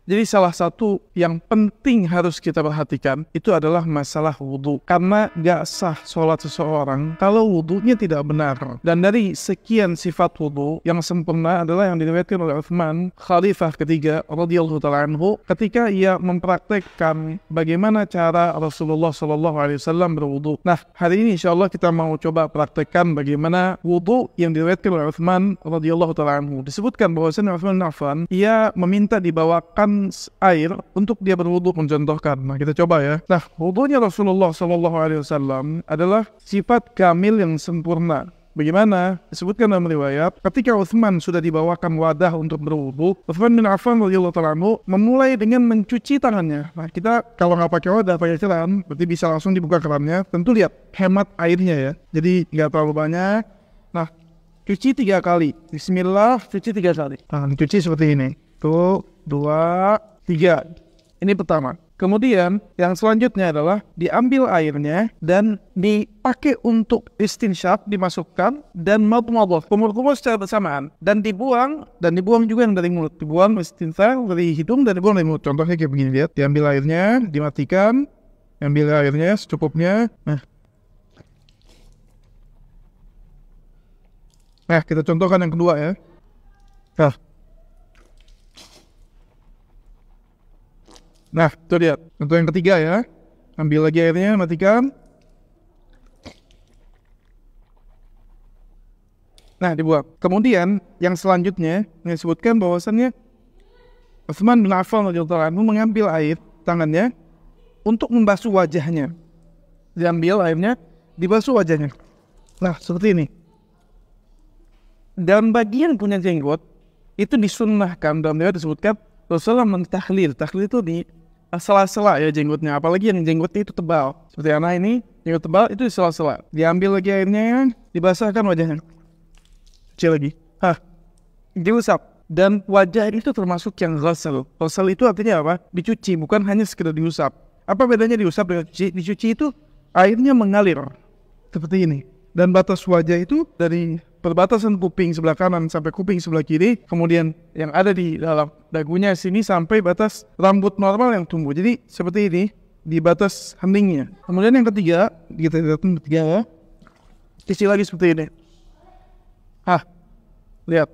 Jadi salah satu yang penting harus kita perhatikan itu adalah masalah wudhu. Karena gak sah sholat seseorang kalau wudhunya tidak benar. Dan dari sekian sifat wudhu, yang sempurna adalah yang diriwayatkan oleh Utsman, Khalifah ketiga radhiyallahu ta'ala anhu, ketika ia mempraktekkan bagaimana cara Rasulullah SAW berwudhu. Nah, hari ini insya Allah kita mau coba praktekkan bagaimana wudhu yang diriwayatkan oleh Utsman radhiyallahu ta'ala anhu. Disebutkan bahwasanya Utsman bin Affan, ia meminta dibawakan air untuk dia berwudu, mencontohkan. Nah, kita coba ya. Nah, wudunya Rasulullah SAW adalah sifat kamil yang sempurna. Bagaimana? Disebutkan dalam riwayat, ketika Utsman sudah dibawakan wadah untuk berwudu, Utsman bin Affan radhiyallahu ta'ala anhu memulai dengan mencuci tangannya. Nah, kita kalau nggak pakai wadah, pakai keran, berarti bisa langsung dibuka kerannya. Tentu lihat hemat airnya ya. Jadi nggak terlalu banyak. Nah, cuci 3 kali. Bismillah, cuci 3 kali. Nah, cuci seperti ini. 1, 2, 3. Ini pertama. Kemudian yang selanjutnya adalah diambil airnya dan dipakai untuk istinsyaq, dimasukkan dan madmadah, kumur-kumur secara bersamaan, dan dibuang juga yang dari mulut. Dibuang istinsyaq dari hidung dan dibuang dari mulut. Contohnya kayak begini, lihat. Diambil airnya, dimatikan, ambil airnya secukupnya. Nah, kita contohkan yang kedua ya. Nah, itu lihat. Contoh yang ketiga ya. Ambil lagi airnya, matikan. Nah, dibuang. Kemudian, yang selanjutnya, disebutkan bahwasannya Utsman bin Affan radhiyallahu anhu mengambil air tangannya untuk membasuh wajahnya. Diambil airnya, dibasuh wajahnya. Nah, seperti ini. Dalam bagian punya jenggot, itu disunnahkan, dalam riwayat disebutkan Rasulullah mentahlil. Tahlil itu di sela-sela ya jenggotnya, apalagi yang jenggotnya itu tebal seperti anak ini, jenggot tebal itu di sela-sela. Diambil lagi airnya, dibasahkan wajahnya, kecil lagi, diusap. Dan wajah itu termasuk yang ghasal. Ghasal itu artinya apa? Dicuci, bukan hanya sekedar diusap. Apa bedanya diusap dengan dicuci? Dicuci itu airnya mengalir seperti ini, dan batas wajah itu dari perbatasan kuping sebelah kanan sampai kuping sebelah kiri, kemudian yang ada di dalam dagunya sini sampai batas rambut normal yang tumbuh. Jadi seperti ini di batas heningnya. Kemudian yang ketiga, kita lihat ketiga ya, cuci lagi seperti ini. Lihat,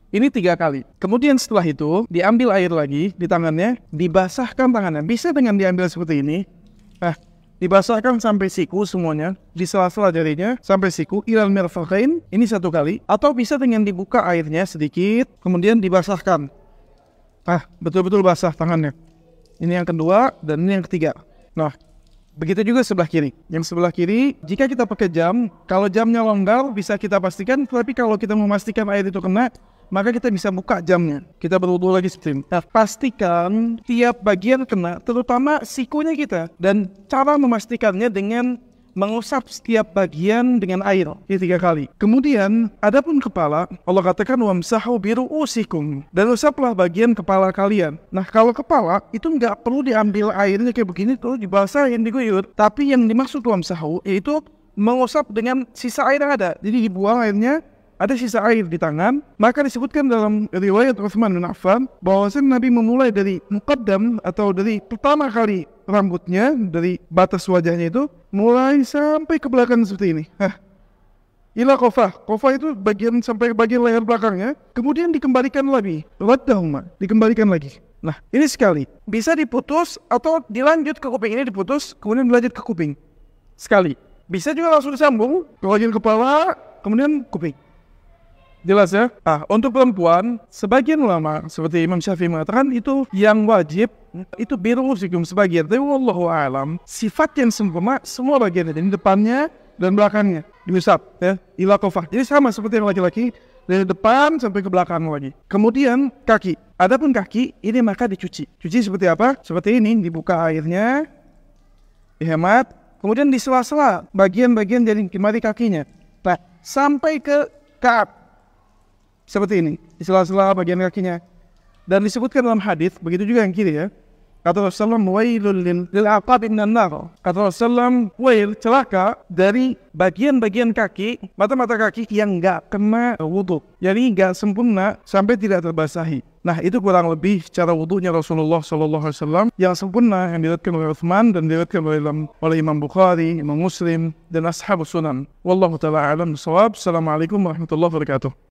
ini 3 kali. Kemudian setelah itu diambil air lagi di tangannya, dibasahkan tangannya. Bisa dengan diambil seperti ini. Dibasahkan sampai siku semuanya, di sela-sela jarinya sampai siku, ilal mirfaqain, ini 1 kali, atau bisa dengan dibuka airnya sedikit, kemudian dibasahkan. Betul-betul basah tangannya. Ini yang kedua dan ini yang ketiga. Nah, begitu juga sebelah kiri. Yang sebelah kiri, jika kita pakai jam, kalau jamnya longgar bisa kita pastikan, tapi kalau kita memastikan air itu kena, maka kita bisa buka jamnya. Kita berwudu lagi seperti ini. Nah, pastikan tiap bagian kena, terutama sikunya kita. Dan cara memastikannya dengan mengusap setiap bagian dengan air. Ini 3 kali. Kemudian, adapun kepala, Allah katakan wamsahu biru'usikum. Dan usaplah bagian kepala kalian. Nah, kalau kepala, itu nggak perlu diambil airnya kayak begini, tuh dibasahin, diguyur. Tapi yang dimaksud wamsahu, yaitu mengusap dengan sisa air yang ada. Jadi dibuang airnya, ada sisa air di tangan, maka disebutkan dalam riwayat Utsman bin Affan bahwasanya Nabi memulai dari muqaddam atau dari pertama kali rambutnya, dari batas wajahnya itu, mulai sampai ke belakang seperti ini. Ila qafah. Qafah itu bagian sampai bagian leher belakangnya, kemudian dikembalikan lagi. Waddahuma, dikembalikan lagi. Nah, ini sekali. Bisa diputus atau dilanjut ke kuping, ini diputus, kemudian dilanjut ke kuping. Sekali. Bisa juga langsung disambung ke bagian kepala, kemudian kuping. Jelas ya? Untuk perempuan, sebagian ulama seperti Imam Syafi'i mengatakan itu yang wajib itu biru'usikum sebagian. Tapi wallahu a'lam, sifat yang sempurna semua bagiannya, jadi depannya dan belakangnya diusap ya, ila qafah. Jadi sama seperti yang laki-laki, dari depan sampai ke belakang lagi. Kemudian kaki. Adapun kaki ini maka dicuci. Cuci seperti apa? Seperti ini, dibuka airnya, dihemat, kemudian di sela-sela bagian-bagian dari kemari kakinya. Nah, sampai ke ka'ab. Seperti ini, di sela-sela bagian kakinya. Dan disebutkan dalam hadis, begitu juga yang kiri ya. Kata Rasulullah, wailul lil aqab minan nar. Kata Rasulullah, wail, celaka dari bagian-bagian kaki, mata-mata kaki yang enggak kena wudu. Jadi enggak sempurna sampai tidak terbasahi. Nah, itu kurang lebih cara wudunya Rasulullah SAW yang sempurna yang diriwayatkan oleh Utsman dan diriwayatkan oleh Imam Bukhari, Imam Muslim dan Ashabus Sunan. Wallahu taala a'lam bishawab. Assalamualaikum warahmatullahi wabarakatuh.